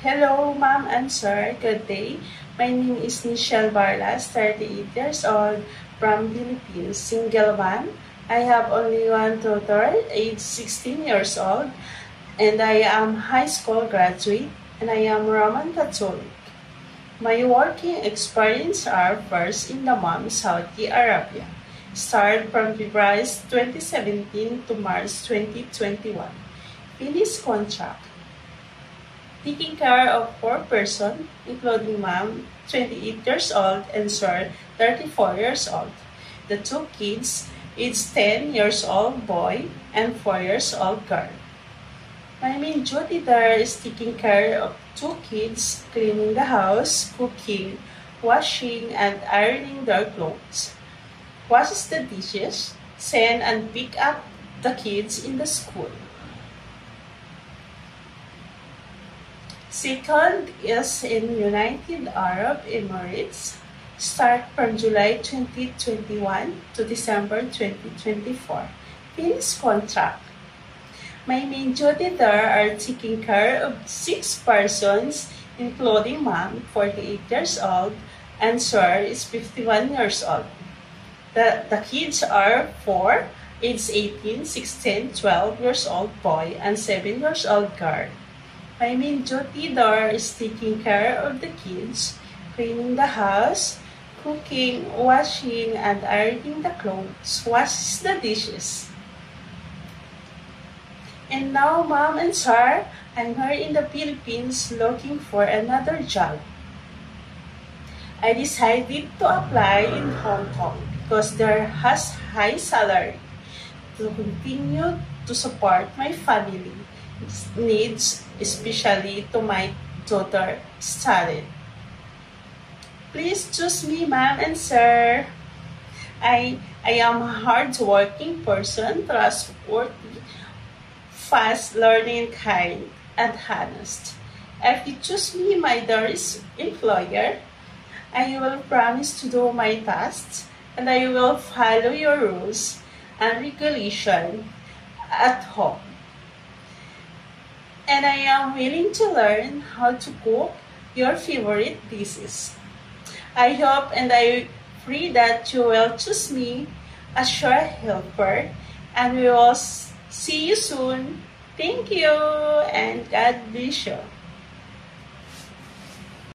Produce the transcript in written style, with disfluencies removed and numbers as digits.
Hello, ma'am and sir. Good day. My name is Michelle Barlas, 38 years old, from Philippines, single man. I have only one daughter, age 16 years old, and I am high school graduate, and I am Roman Catholic. My working experience are first in Dammam, Saudi Arabia. Start from February 2017 to March 2021. Finish contract. Taking care of four persons, including mom, 28 years old, and sir, 34 years old. The two kids, aged 10 years old boy and 4 years old girl. My main duty there is taking care of two kids, cleaning the house, cooking, washing, and ironing their clothes. Washes the dishes, send and pick up the kids in the school. Second is in United Arab Emirates. Start from July 2021 to December 2024. Finish contract. My main duty there are taking care of 6 persons, including mom, 48 years old, and sir is 51 years old. The kids are 4, age 18, 16, 12 years old boy, and 7 years old girl. My main duty there is taking care of the kids, cleaning the house, cooking, washing, and ironing the clothes, washes the dishes. And now, mom and sir, I'm here in the Philippines looking for another job. I decided to apply in Hong Kong because there has high salary to continue to support my family needs, especially to my daughter study. Please choose me, ma'am and sir. I am a hard-working person, trustworthy, fast-learning, kind, and honest. If you choose me, my dearest employer, I will promise to do my tasks and I will follow your rules and regulation at home. And I am willing to learn how to cook your favorite dishes. I hope and I pray that you will choose me as your helper, and we will see you soon. Thank you and God bless you.